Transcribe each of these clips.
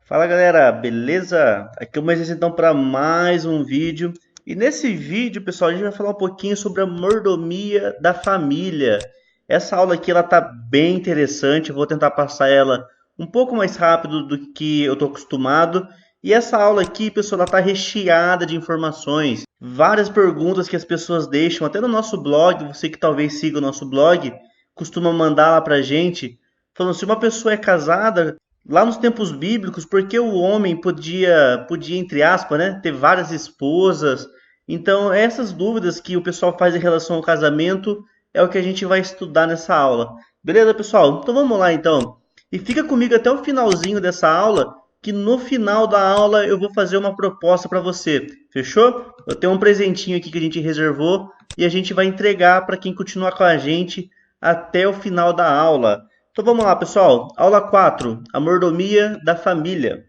Fala galera, beleza? Aqui é o Moisés então para mais um vídeo. E nesse vídeo, pessoal, a gente vai falar um pouquinho sobre a mordomia da família. Essa aula aqui ela tá bem interessante, eu vou tentar passar ela um pouco mais rápido do que eu tô acostumado. E essa aula aqui, pessoal, ela tá recheada de informações, várias perguntas que as pessoas deixam até no nosso blog. Você que talvez siga o nosso blog, costuma mandar lá pra gente, falando se uma pessoa é casada. Lá nos tempos bíblicos, porque o homem podia, entre aspas, né, ter várias esposas. Então, essas dúvidas que o pessoal faz em relação ao casamento é o que a gente vai estudar nessa aula. Beleza, pessoal? Então vamos lá, então. E fica comigo até o finalzinho dessa aula, que no final da aula eu vou fazer uma proposta para você. Fechou? Eu tenho um presentinho aqui que a gente reservou e a gente vai entregar para quem continuar com a gente até o final da aula. Então vamos lá, pessoal. Aula 4, a mordomia da família.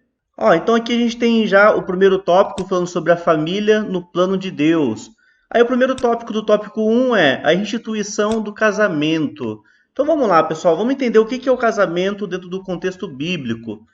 Então aqui a gente tem já o primeiro tópico falando sobre a família no plano de Deus. Aí o primeiro tópico do tópico 1 é a instituição do casamento. Então vamos lá, pessoal, vamos entender o que é o casamento dentro do contexto bíblico.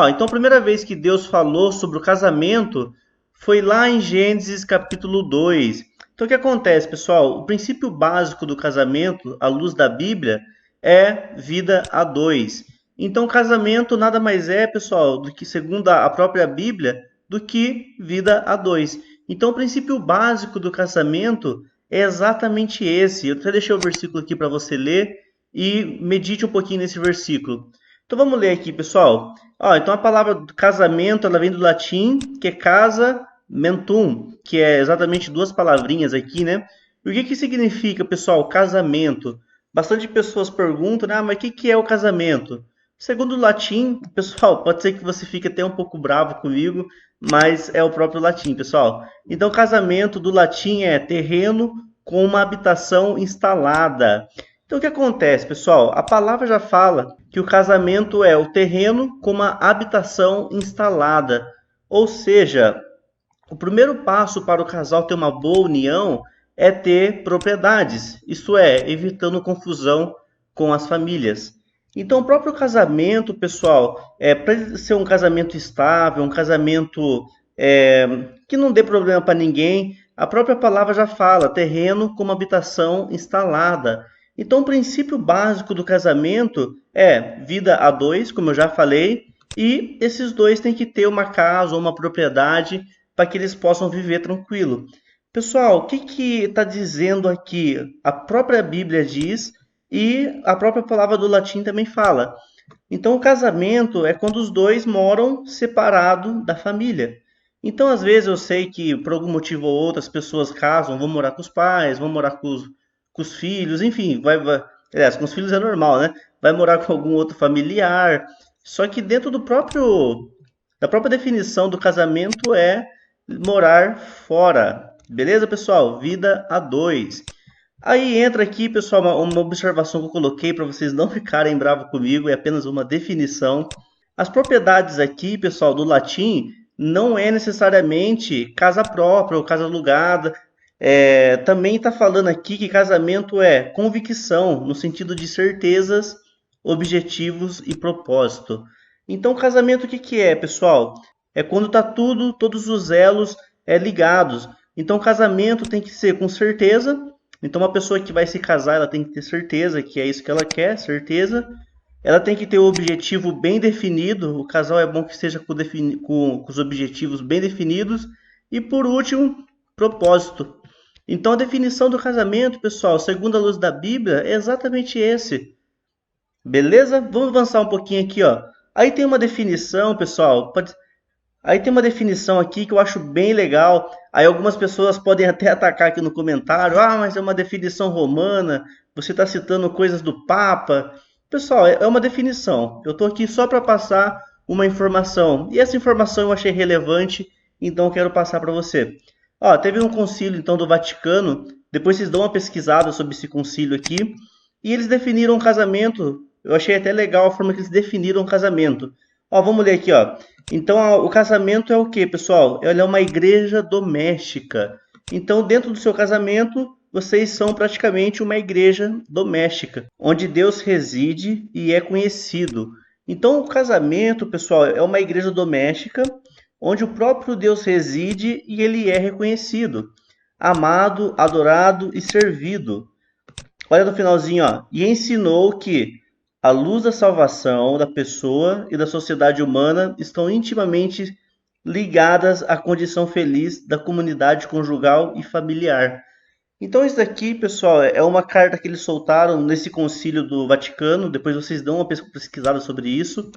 Então a primeira vez que Deus falou sobre o casamento foi lá em Gênesis capítulo 2. Então o que acontece, pessoal? O princípio básico do casamento, à luz da Bíblia, é vida a dois. Então, casamento nada mais é, pessoal, do que, segundo a própria Bíblia, do que vida a dois. Então, o princípio básico do casamento é exatamente esse. Eu até deixei o versículo aqui para você ler e medite um pouquinho nesse versículo. Então, vamos ler aqui, pessoal. Então, a palavra casamento, ela vem do latim, que é casa mentum, que é exatamente duas palavrinhas aqui, né? E o que significa, pessoal, casamento? Bastante pessoas perguntam, mas o que é o casamento? Segundo o latim, pessoal, pode ser que você fique até um pouco bravo comigo, mas é o próprio latim, pessoal. Então, casamento do latim é terreno com uma habitação instalada. Então, o que acontece, pessoal? A palavra já fala que o casamento é o terreno com uma habitação instalada. Ou seja, o primeiro passo para o casal ter uma boa união é ter propriedades, isto é, evitando confusão com as famílias. Então, o próprio casamento, pessoal, para ser um casamento estável, um casamento que não dê problema para ninguém, a própria palavra já fala, terreno como habitação instalada. Então, o princípio básico do casamento é vida a dois, como eu já falei, e esses dois têm que ter uma casa ou uma propriedade para que eles possam viver tranquilo. Pessoal, o que está dizendo aqui? A própria Bíblia diz e a própria palavra do latim também fala. Então, o casamento é quando os dois moram separados da família. Então, às vezes, eu sei que por algum motivo ou outro as pessoas casam, vão morar com os pais, vão morar com os filhos, enfim, aliás, com os filhos é normal, né? Vai morar com algum outro familiar. Só que dentro da própria definição do casamento é morar fora. Beleza, pessoal? Vida a dois. Aí entra aqui, pessoal, uma observação que eu coloquei para vocês não ficarem bravos comigo, é apenas uma definição. As propriedades aqui, pessoal, do latim, não é necessariamente casa própria ou casa alugada. Também está falando aqui que casamento é convicção, no sentido de certezas, objetivos e propósito. Então, casamento o que é, pessoal? É quando tá todos os elos ligados. Então, casamento tem que ser com certeza. Então, uma pessoa que vai se casar, ela tem que ter certeza que é isso que ela quer, certeza. Ela tem que ter o objetivo bem definido. O casal é bom que esteja com os objetivos bem definidos. E, por último, propósito. Então, a definição do casamento, pessoal, segundo a luz da Bíblia, é exatamente esse. Beleza? Vamos avançar um pouquinho aqui, ó. Aí tem uma definição, pessoal. Aí tem uma definição aqui que eu acho bem legal. Aí algumas pessoas podem até atacar aqui no comentário. Mas é uma definição romana. Você está citando coisas do Papa. Pessoal, é uma definição. Eu estou aqui só para passar uma informação. E essa informação eu achei relevante, então eu quero passar para você. Teve um concílio então do Vaticano. Depois vocês dão uma pesquisada sobre esse concílio aqui. E eles definiram um casamento. Eu achei até legal a forma que eles definiram o casamento. Vamos ler aqui, ó. Então, o casamento é o que, pessoal? Ele é uma igreja doméstica. Então, dentro do seu casamento, vocês são praticamente uma igreja doméstica, onde Deus reside e é conhecido. Então, o casamento, pessoal, é uma igreja doméstica onde o próprio Deus reside e ele é reconhecido, amado, adorado e servido. Olha no finalzinho, ó. E ensinou que a luz da salvação da pessoa e da sociedade humana estão intimamente ligadas à condição feliz da comunidade conjugal e familiar. Então, isso daqui, pessoal, é uma carta que eles soltaram nesse concílio do Vaticano. Depois vocês dão uma pesquisada sobre isso.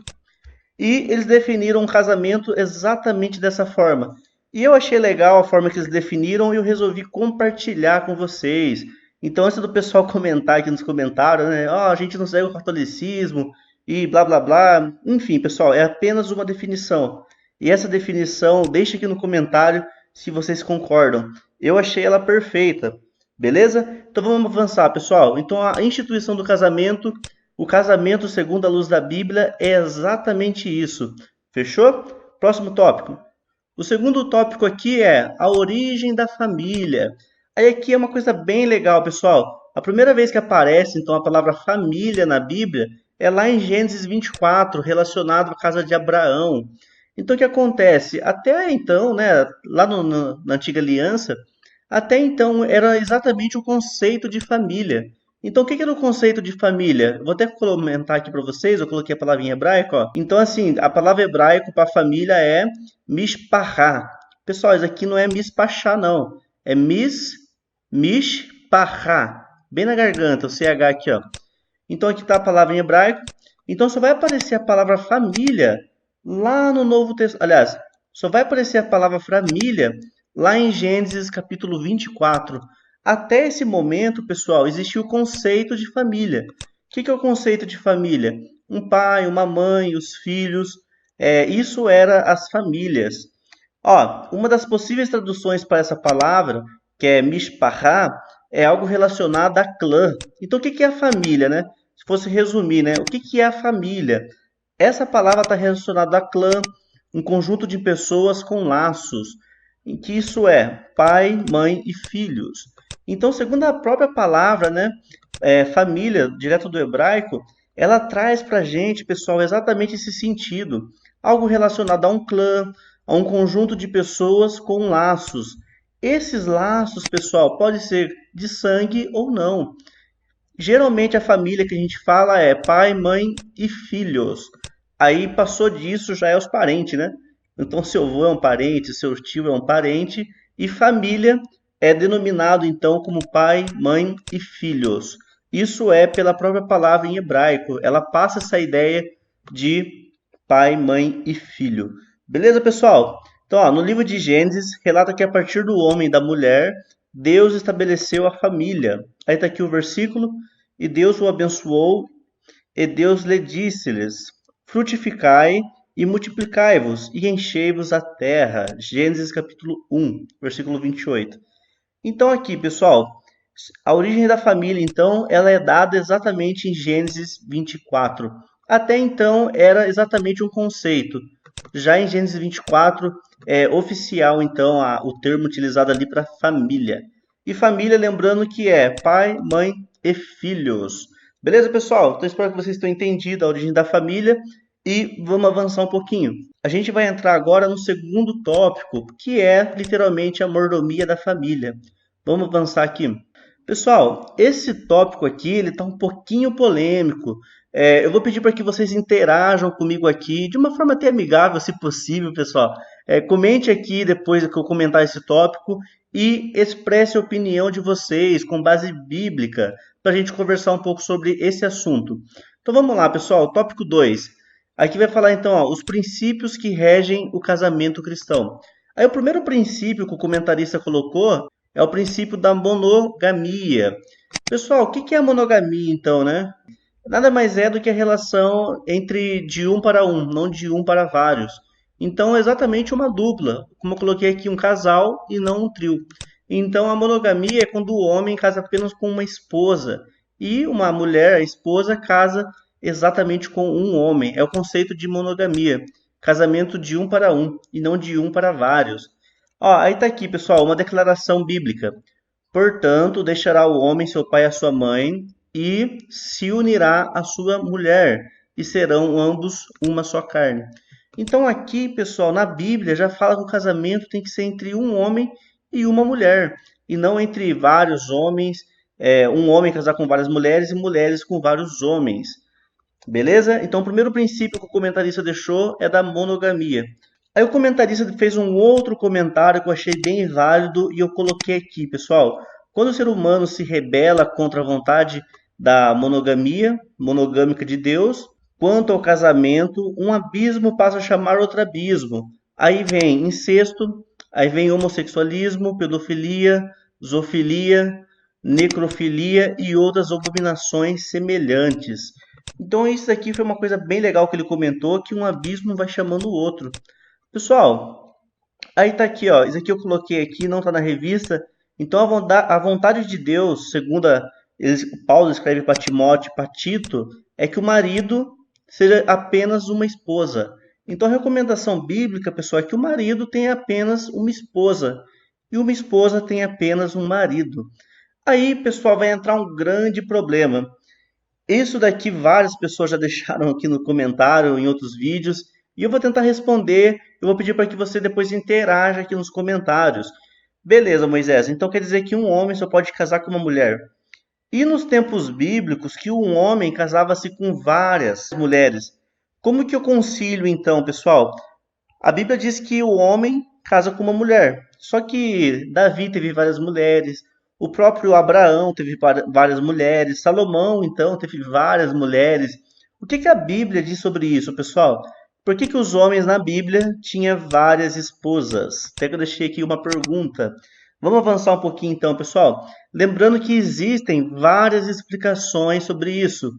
E eles definiram um casamento exatamente dessa forma. E eu achei legal a forma que eles definiram e eu resolvi compartilhar com vocês. Então, antes do pessoal comentar aqui nos comentários, né? Ó, a gente não segue o catolicismo e blá blá blá. Enfim, pessoal, é apenas uma definição. E essa definição, deixe aqui no comentário se vocês concordam. Eu achei ela perfeita. Beleza? Então vamos avançar, pessoal. Então, a instituição do casamento, o casamento segundo a luz da Bíblia, é exatamente isso. Fechou? Próximo tópico. O segundo tópico aqui é a origem da família. Aí aqui é uma coisa bem legal, pessoal. A primeira vez que aparece, então, a palavra família na Bíblia é lá em Gênesis 24, relacionado à casa de Abraão. Então, o que acontece? Até então, né, lá na Antiga Aliança, até então era exatamente o conceito de família. Então, o que que era o conceito de família? Vou até comentar aqui para vocês, eu coloquei a palavra em hebraico, ó. Então, assim, a palavra hebraico para família é mishpachá. Pessoal, isso aqui não é mispachá, não. É mishpachá. Bem na garganta, o CH aqui, ó. Então, aqui está a palavra em hebraico. Então, só vai aparecer a palavra família lá no Novo Testamento. Aliás, só vai aparecer a palavra família lá em Gênesis capítulo 24. Até esse momento, pessoal, existia o conceito de família. O que é o conceito de família? Um pai, uma mãe, os filhos. Isso era as famílias. Ó, uma das possíveis traduções para essa palavra, que é mishpachá, é algo relacionado a clã. Então, o que é a família, né? Se fosse resumir, né? O que é a família? Essa palavra está relacionada a clã, um conjunto de pessoas com laços, em que isso é pai, mãe e filhos. Então, segundo a própria palavra, né, família, direto do hebraico, ela traz para a gente, pessoal, exatamente esse sentido. Algo relacionado a um clã, a um conjunto de pessoas com laços. Esses laços, pessoal, pode ser de sangue ou não. Geralmente a família que a gente fala é pai, mãe e filhos. Aí passou disso já é os parentes, né? Então seu avô é um parente, seu tio é um parente e família é denominado então como pai, mãe e filhos. Isso é pela própria palavra em hebraico. Ela passa essa ideia de pai, mãe e filho. Beleza, pessoal? Então, ó, no livro de Gênesis relata que a partir do homem e da mulher, Deus estabeleceu a família. Aí está aqui o versículo. E Deus o abençoou, e Deus lhe disse-lhes: frutificai e multiplicai-vos, e enchei-vos a terra. Gênesis capítulo 1, versículo 28. Então aqui, pessoal, a origem da família, então, ela é dada exatamente em Gênesis 24. Até então era exatamente um conceito. Já em Gênesis 24 é oficial, então, o termo utilizado ali para família. E família, lembrando que é pai, mãe e filhos. Beleza, pessoal? Então, espero que vocês tenham entendido a origem da família e vamos avançar um pouquinho. A gente vai entrar agora no segundo tópico, que é literalmente a mordomia da família. Vamos avançar aqui. Pessoal, esse tópico aqui ele está um pouquinho polêmico. Eu vou pedir para que vocês interajam comigo aqui de uma forma até amigável, se possível, pessoal. Comente aqui depois que eu comentar esse tópico e expresse a opinião de vocês com base bíblica para a gente conversar um pouco sobre esse assunto. Então vamos lá, pessoal. Tópico 2. Aqui vai falar então os princípios que regem o casamento cristão. Aí o primeiro princípio que o comentarista colocou é o princípio da monogamia. Pessoal, o que é a monogamia então, né? Nada mais é do que a relação entre de um para um, não de um para vários. Então, é exatamente uma dupla, como eu coloquei aqui, um casal e não um trio. Então, a monogamia é quando o homem casa apenas com uma esposa e uma mulher, a esposa, casa exatamente com um homem. É o conceito de monogamia, casamento de um para um e não de um para vários. Ó, aí está aqui, pessoal, uma declaração bíblica. Portanto, deixará o homem seu pai e a sua mãe e se unirá à sua mulher. e serão ambos uma só carne. Então aqui, pessoal, na Bíblia já fala que o casamento tem que ser entre um homem e uma mulher, e não entre vários homens, um homem casar com várias mulheres e mulheres com vários homens. Beleza? Então o primeiro princípio que o comentarista deixou é da monogamia. Aí o comentarista fez um outro comentário que eu achei bem válido e eu coloquei aqui, pessoal. Quando o ser humano se rebela contra a vontade da monogamia, monogâmica de Deus, quanto ao casamento, um abismo passa a chamar outro abismo. Aí vem incesto, aí vem homossexualismo, pedofilia, zoofilia, necrofilia e outras abominações semelhantes. Então isso aqui foi uma coisa bem legal que ele comentou, que um abismo vai chamando o outro. Pessoal, aí tá aqui, ó. Isso aqui eu coloquei aqui, não tá na revista. Então a vontade de Deus, segundo Paulo escreve para Timóteo, para Tito, é que o marido seja apenas uma esposa. Então a recomendação bíblica, pessoal, é que o marido tenha apenas uma esposa e uma esposa tenha apenas um marido. Aí, pessoal, vai entrar um grande problema. Isso daqui várias pessoas já deixaram aqui no comentário, em outros vídeos, e eu vou tentar responder. Eu vou pedir para que você depois interaja aqui nos comentários. Beleza, Moisés, então quer dizer que um homem só pode casar com uma mulher. E nos tempos bíblicos, que um homem casava-se com várias mulheres. Como que eu concilio então, pessoal? A Bíblia diz que o homem casa com uma mulher. Só que Davi teve várias mulheres, o próprio Abraão teve várias mulheres, Salomão, então, teve várias mulheres. O que que a Bíblia diz sobre isso, pessoal? Por que que os homens na Bíblia tinham várias esposas? Até que eu deixei aqui uma pergunta. Vamos avançar um pouquinho então, pessoal. Lembrando que existem várias explicações sobre isso.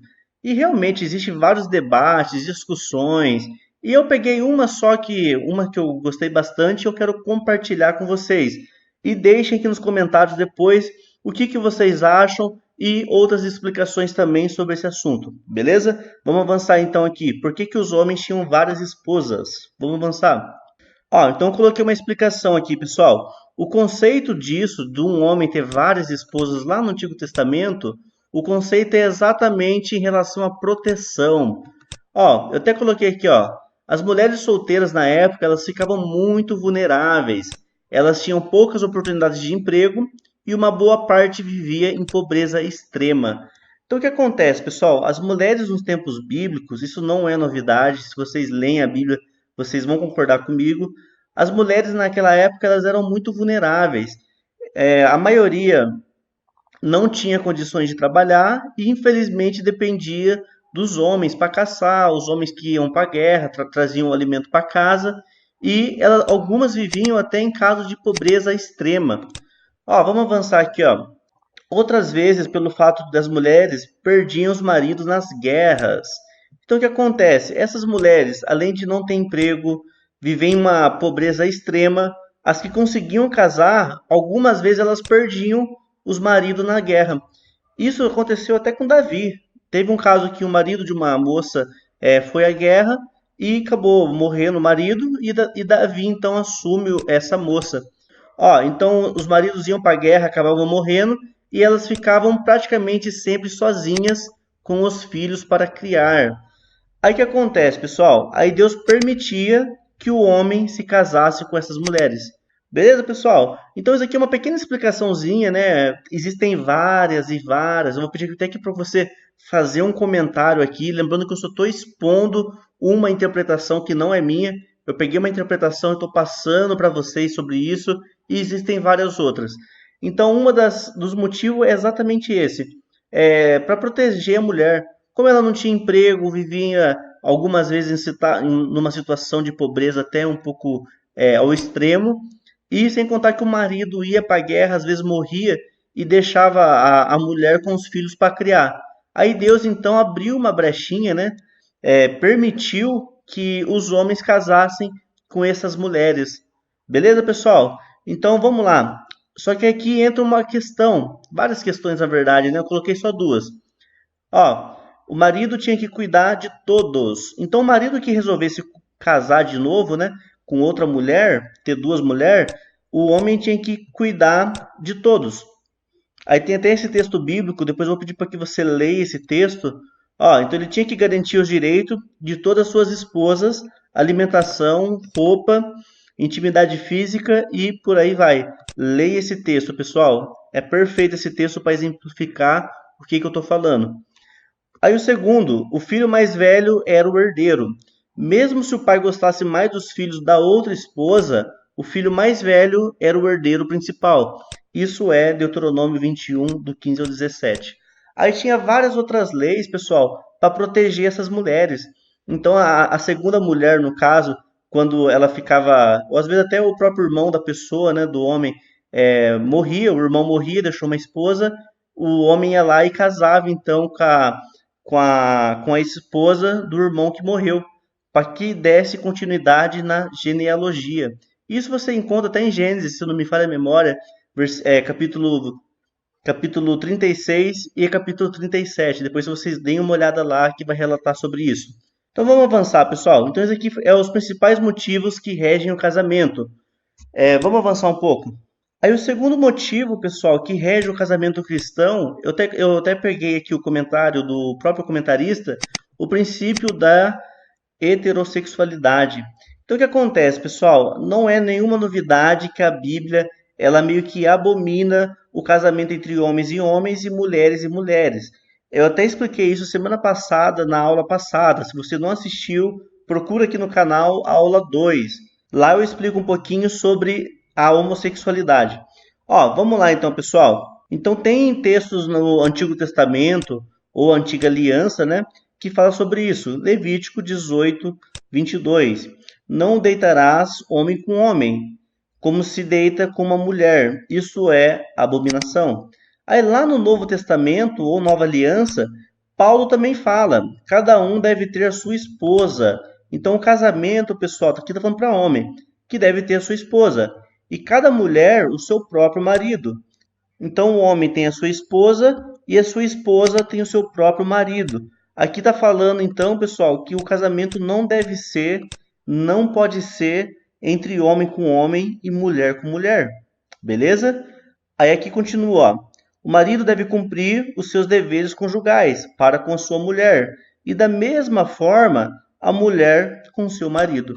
E realmente existem vários debates, discussões, e eu peguei uma que eu gostei bastante e eu quero compartilhar com vocês. E deixem aqui nos comentários depois o que vocês acham e outras explicações também sobre esse assunto, beleza? Vamos avançar então aqui. Por que que os homens tinham várias esposas? Vamos avançar. Ó, então eu coloquei uma explicação aqui, pessoal. O conceito disso, de um homem ter várias esposas lá no Antigo Testamento, o conceito é exatamente em relação à proteção. Ó, eu até coloquei aqui, ó. As mulheres solteiras na época, elas ficavam muito vulneráveis. Elas tinham poucas oportunidades de emprego e uma boa parte vivia em pobreza extrema. Então o que acontece, pessoal? As mulheres nos tempos bíblicos, isso não é novidade. Se vocês leem a Bíblia, vocês vão concordar comigo. As mulheres naquela época, elas eram muito vulneráveis. A maioria não tinha condições de trabalhar e infelizmente dependia dos homens para caçar, os homens que iam para a guerra, traziam alimento para casa e algumas viviam até em casos de pobreza extrema. Ó, vamos avançar aqui, ó. Outras vezes, pelo fato das mulheres perdiam os maridos nas guerras. Então, o que acontece? Essas mulheres, além de não ter emprego, vivem em uma pobreza extrema. As que conseguiam casar, algumas vezes elas perdiam os maridos na guerra. Isso aconteceu até com Davi. Teve um caso que o marido de uma moça foi à guerra e acabou morrendo o marido e Davi então assume essa moça. Ó, então os maridos iam para a guerra, acabavam morrendo e elas ficavam praticamente sempre sozinhas com os filhos para criar. Aí o que acontece, pessoal? Aí Deus permitia que o homem se casasse com essas mulheres. Beleza, pessoal? Então isso aqui é uma pequena explicaçãozinha, né? Existem várias e várias. Eu vou pedir até aqui para você fazer um comentário aqui, lembrando que eu só estou expondo uma interpretação que não é minha. Eu peguei uma interpretação e estou passando para vocês sobre isso, e existem várias outras. Então, dos motivos é exatamente esse. Para proteger a mulher. Como ela não tinha emprego, vivia algumas vezes numa situação de pobreza até um pouco ao extremo, e sem contar que o marido ia para a guerra, às vezes morria, e deixava a mulher com os filhos para criar. Aí Deus então abriu uma brechinha, né? Permitiu que os homens casassem com essas mulheres. Beleza, pessoal? Então vamos lá. Só que aqui entra uma questão, várias questões na verdade, né? Eu coloquei só duas. Ó, o marido tinha que cuidar de todos. Então o marido que resolvesse casar de novo, né, com outra mulher, ter duas mulheres, o homem tinha que cuidar de todos. Aí tem até esse texto bíblico, depois eu vou pedir para que você leia esse texto, Ó, então ele tinha que garantir os direitos de todas as suas esposas, alimentação, roupa, intimidade física e por aí vai. Leia esse texto, pessoal. É perfeito esse texto para exemplificar o que eu estou falando. Aí o segundo, o filho mais velho era o herdeiro. Mesmo se o pai gostasse mais dos filhos da outra esposa, o filho mais velho era o herdeiro principal. Isso é Deuteronômio 21, do 15 ao 17. Aí tinha várias outras leis, pessoal, para proteger essas mulheres. Então a segunda mulher, no caso, quando ela ficava, ou às vezes até o próprio irmão da pessoa, né, do homem, morria, o irmão morria, deixou uma esposa, o homem ia lá e casava então com a esposa do irmão que morreu, para que desse continuidade na genealogia. Isso você encontra até em Gênesis, se não me falha a memória, capítulo 36 e capítulo 37. Depois vocês deem uma olhada lá que vai relatar sobre isso. Então vamos avançar, pessoal. Então, esse aqui é os principais motivos que regem o casamento. Vamos avançar um pouco. Aí o segundo motivo, pessoal, que rege o casamento cristão, eu até peguei aqui o comentário do próprio comentarista, o princípio da heterossexualidade. Então o que acontece, pessoal? Não é nenhuma novidade que a Bíblia, ela meio que abomina o casamento entre homens e mulheres e mulheres. Eu até expliquei isso semana passada, na aula passada. Se você não assistiu, procura aqui no canal a aula 2. Lá eu explico um pouquinho sobre a homossexualidade. Ó, vamos lá então, pessoal. Então tem textos no Antigo Testamento ou Antiga Aliança, né, que fala sobre isso. Levítico 18, 22. Não deitarás homem com homem, como se deita com uma mulher. Isso é abominação. Aí lá no Novo Testamento ou Nova Aliança, Paulo também fala: cada um deve ter a sua esposa. Então o casamento, pessoal, aqui está falando para homem, que deve ter a sua esposa. E cada mulher o seu próprio marido. Então o homem tem a sua esposa e a sua esposa tem o seu próprio marido. Aqui está falando então, pessoal, que o casamento não deve ser, não pode ser entre homem com homem e mulher com mulher. Beleza? Aí aqui continua, ó. O marido deve cumprir os seus deveres conjugais para com sua mulher e da mesma forma a mulher com seu marido.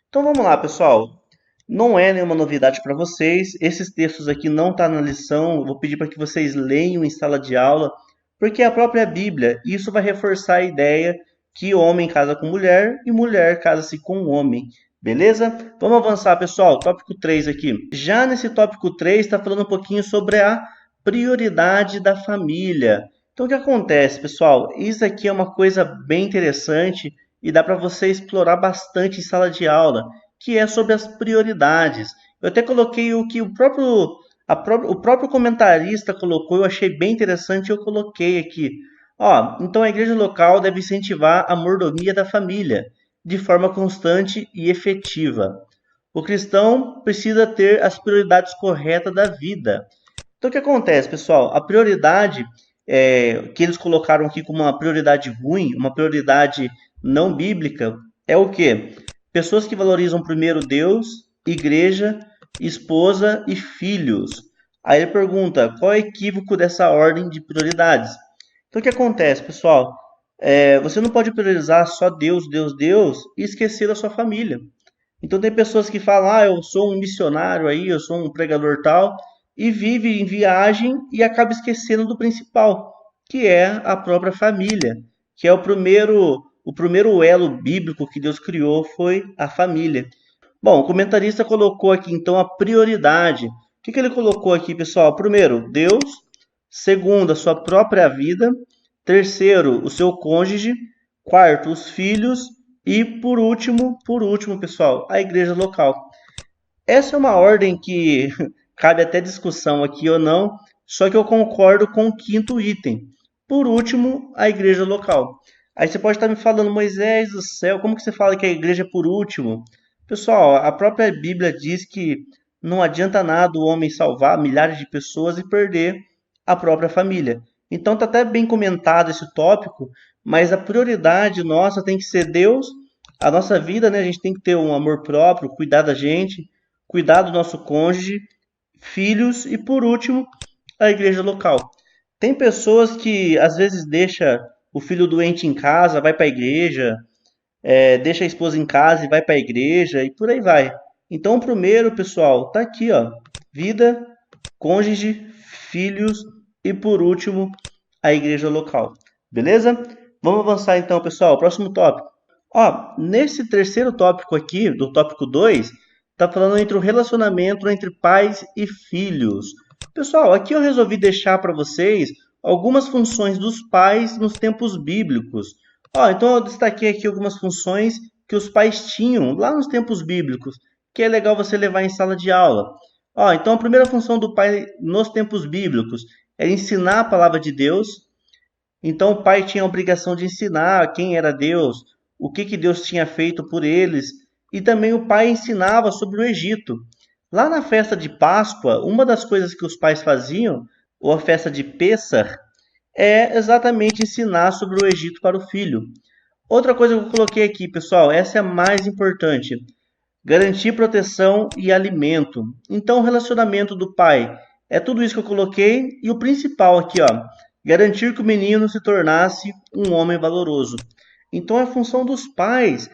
Então vamos lá, pessoal. Não é nenhuma novidade para vocês. Esses textos aqui não estão na lição. Eu vou pedir para que vocês leiam em sala de aula, porque é a própria Bíblia. Isso vai reforçar a ideia que homem casa com mulher e mulher casa-se com homem. Beleza? Vamos avançar, pessoal. Tópico 3 aqui. Já nesse tópico 3 está falando um pouquinho sobre a prioridade da família. Então, o que acontece, pessoal? Isso aqui é uma coisa bem interessante e dá para você explorar bastante em sala de aula, que é sobre as prioridades. Eu até coloquei o que o próprio comentarista colocou, eu achei bem interessante, eu coloquei aqui. Ó, então a igreja local deve incentivar a mordomia da família de forma constante e efetiva. O cristão precisa ter as prioridades corretas da vida. Então o que acontece, pessoal? A prioridade que eles colocaram aqui como uma prioridade ruim, uma prioridade não bíblica, é o quê? Pessoas que valorizam primeiro Deus, igreja, esposa e filhos. Aí ele pergunta, qual é o equívoco dessa ordem de prioridades? Então o que acontece, pessoal? Você não pode priorizar só Deus, Deus, Deus e esquecer da sua família. Então tem pessoas que falam, eu sou um missionário aí, eu sou um pregador tal, e vive em viagem e acaba esquecendo do principal, que é a própria família, que é o primeiro elo bíblico que Deus criou foi a família. Bom, o comentarista colocou aqui então a prioridade. O que ele colocou aqui, pessoal? Primeiro, Deus. Segundo, a sua própria vida. Terceiro, o seu cônjuge. Quarto, os filhos. E por último, pessoal, a igreja local. Essa é uma ordem que cabe até discussão aqui ou não, só que eu concordo com o quinto item. Por último, a igreja local. Aí você pode estar me falando, Moisés do céu, como que você fala que a igreja é por último? Pessoal, a própria Bíblia diz que não adianta nada o homem salvar milhares de pessoas e perder a própria família. Então está até bem comentado esse tópico, mas a prioridade nossa tem que ser Deus, a nossa vida, né? A gente tem que ter um amor próprio, cuidar da gente, cuidar do nosso cônjuge, filhos e, por último, a igreja local. Tem pessoas que às vezes deixam o filho doente em casa, vai para a igreja, deixa a esposa em casa e vai para a igreja e por aí vai. Então, o primeiro, pessoal, tá aqui, ó, vida, cônjuge, filhos e por último, a igreja local. Beleza? Vamos avançar então, pessoal. Próximo tópico. Ó, nesse terceiro tópico aqui, do tópico 2, tá falando entre o relacionamento entre pais e filhos. Pessoal, aqui eu resolvi deixar para vocês algumas funções dos pais nos tempos bíblicos. Ó, então eu destaquei aqui algumas funções que os pais tinham lá nos tempos bíblicos, que é legal você levar em sala de aula. Ó, então a primeira função do pai nos tempos bíblicos é ensinar a palavra de Deus. Então o pai tinha a obrigação de ensinar quem era Deus, o que Deus tinha feito por eles, e também o pai ensinava sobre o Egito. Lá na festa de Páscoa, uma das coisas que os pais faziam, ou a festa de Pêssar, é exatamente ensinar sobre o Egito para o filho. Outra coisa que eu coloquei aqui, pessoal, essa é a mais importante: garantir proteção e alimento. Então, o relacionamento do pai é tudo isso que eu coloquei. E o principal aqui, ó, garantir que o menino se tornasse um homem valoroso. Então, é função dos pais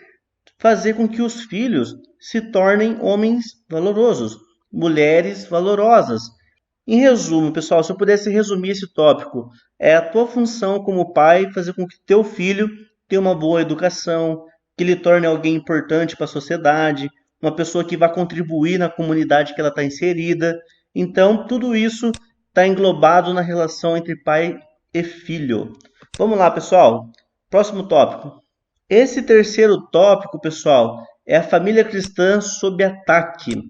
fazer com que os filhos se tornem homens valorosos, mulheres valorosas. Em resumo, pessoal, se eu pudesse resumir esse tópico, é a tua função como pai fazer com que teu filho tenha uma boa educação, que ele torne alguém importante para a sociedade, uma pessoa que vai contribuir na comunidade que ela está inserida. Então, tudo isso está englobado na relação entre pai e filho. Vamos lá, pessoal. Próximo tópico. Esse terceiro tópico, pessoal, é a família cristã sob ataque.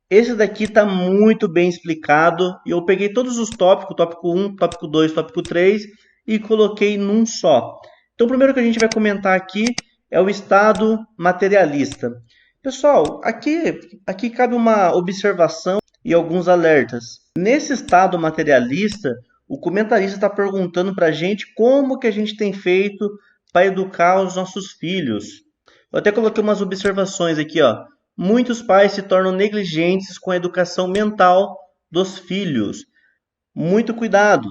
Esse daqui está muito bem explicado e eu peguei todos os tópicos, tópico 1, tópico 2, tópico 3 e coloquei num só. Então, o primeiro que a gente vai comentar aqui é o estado materialista. Pessoal, aqui cabe uma observação e alguns alertas. Nesse estado materialista, o comentarista está perguntando para a gente como que a gente tem feito para educar os nossos filhos. Eu até coloquei umas observações aqui, ó. Muitos pais se tornam negligentes com a educação mental dos filhos. Muito cuidado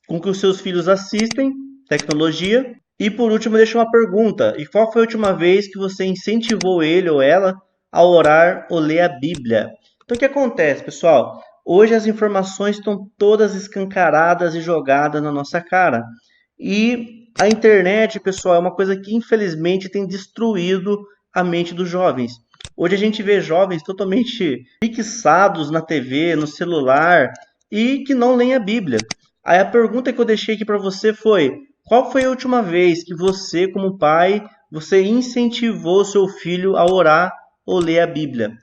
com o que os seus filhos assistem, tecnologia. E por último, deixa uma pergunta. E qual foi a última vez que você incentivou ele ou ela a orar ou ler a Bíblia? Então o que acontece, pessoal? Hoje as informações estão todas escancaradas e jogadas na nossa cara. E a internet, pessoal, é uma coisa que infelizmente tem destruído a mente dos jovens. Hoje a gente vê jovens totalmente fixados na TV, no celular e que não leem a Bíblia. Aí a pergunta que eu deixei aqui para você foi: qual foi a última vez que você, como pai, você incentivou seu filho a orar ou ler a Bíblia?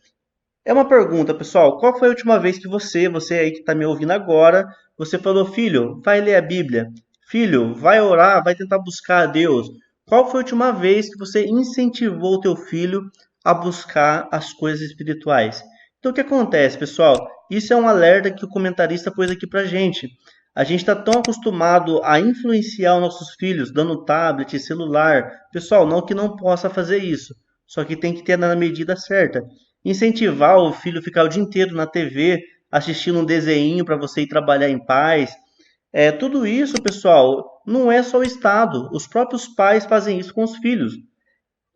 É uma pergunta, pessoal. Qual foi a última vez que você aí que está me ouvindo agora, você falou: filho, vai ler a Bíblia? Filho, vai orar, vai tentar buscar a Deus. Qual foi a última vez que você incentivou o teu filho a buscar as coisas espirituais? Então, o que acontece, pessoal? Isso é um alerta que o comentarista pôs aqui pra gente. A gente está tão acostumado a influenciar os nossos filhos, dando tablet, celular. Pessoal, não que não possa fazer isso, só que tem que ter na medida certa. Incentivar o filho a ficar o dia inteiro na TV, assistindo um desenho para você ir trabalhar em paz. Tudo isso, pessoal, não é só o Estado. Os próprios pais fazem isso com os filhos.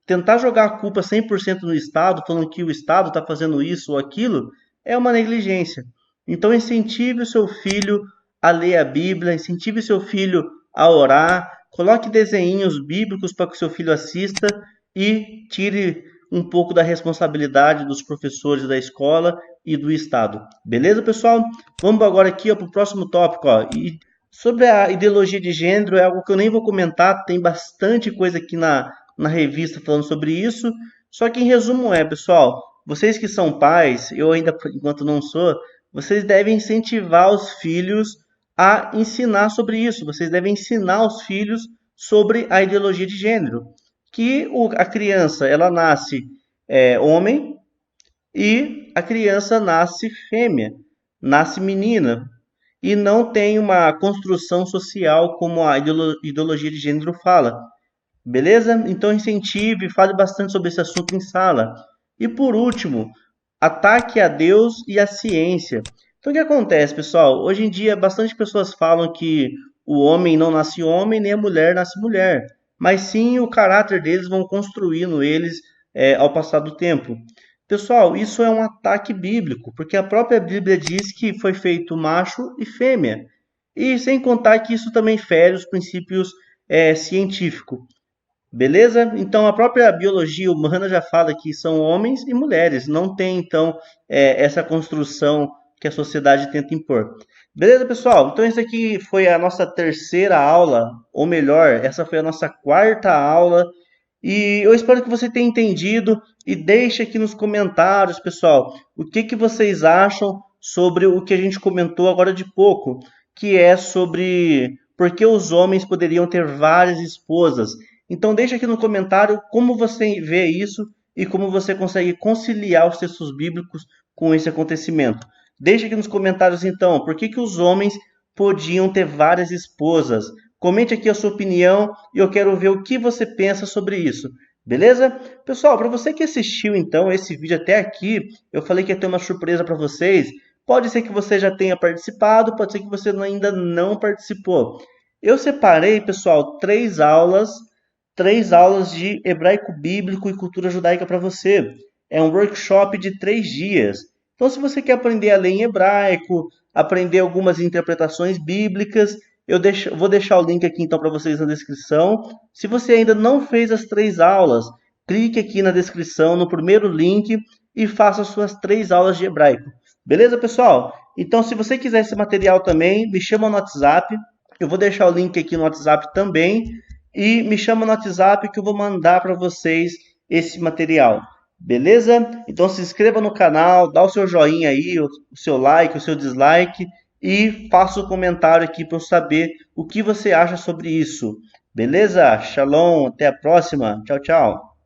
Tentar jogar a culpa 100% no Estado, falando que o Estado está fazendo isso ou aquilo, é uma negligência. Então, incentive o seu filho a ler a Bíblia, incentive o seu filho a orar, coloque desenhinhos bíblicos para que o seu filho assista e tire um pouco da responsabilidade dos professores da escola e do Estado. Beleza, pessoal? Vamos agora aqui para o próximo tópico. Ó. E sobre a ideologia de gênero, é algo que eu nem vou comentar, tem bastante coisa aqui na revista falando sobre isso. Só que em resumo pessoal, vocês que são pais, eu ainda enquanto não sou, vocês devem incentivar os filhos a ensinar sobre isso. Vocês devem ensinar os filhos sobre a ideologia de gênero. Que a criança, ela nasce homem e a criança nasce fêmea, nasce menina. E não tem uma construção social como a ideologia de gênero fala. Beleza? Então incentive, fale bastante sobre esse assunto em sala. E por último, ataque a Deus e a ciência. Então o que acontece, pessoal? Hoje em dia, bastante pessoas falam que o homem não nasce homem, nem a mulher nasce mulher, mas sim o caráter deles vão construindo eles ao passar do tempo. Pessoal, isso é um ataque bíblico, porque a própria Bíblia diz que foi feito macho e fêmea. E sem contar que isso também fere os princípios científicos. Beleza? Então a própria biologia humana já fala que são homens e mulheres, não tem então essa construção que a sociedade tenta impor. Beleza, pessoal? Então isso aqui foi a nossa terceira aula, ou melhor, essa foi a nossa quarta aula, e eu espero que você tenha entendido e deixe aqui nos comentários, pessoal, o que que vocês acham sobre o que a gente comentou agora de pouco, que é sobre por que os homens poderiam ter várias esposas. Então deixa aqui no comentário como você vê isso e como você consegue conciliar os textos bíblicos com esse acontecimento. Deixa aqui nos comentários então, por que que os homens podiam ter várias esposas? Comente aqui a sua opinião e eu quero ver o que você pensa sobre isso. Beleza? Pessoal, para você que assistiu então esse vídeo até aqui, eu falei que ia ter uma surpresa para vocês. Pode ser que você já tenha participado, pode ser que você ainda não participou. Eu separei, pessoal, três aulas de hebraico bíblico e cultura judaica para você. É um workshop de 3 dias. Então, se você quer aprender a ler em hebraico, aprender algumas interpretações bíblicas, vou deixar o link aqui então para vocês na descrição. Se você ainda não fez as 3 aulas, clique aqui na descrição, no primeiro link, e faça as suas 3 aulas de hebraico. Beleza, pessoal? Então, se você quiser esse material também, me chama no WhatsApp. Eu vou deixar o link aqui no WhatsApp também. E me chama no WhatsApp que eu vou mandar para vocês esse material. Beleza? Então se inscreva no canal, dá o seu joinha aí, o seu like, o seu dislike e faça o comentário aqui para eu saber o que você acha sobre isso. Beleza? Shalom, até a próxima. Tchau, tchau.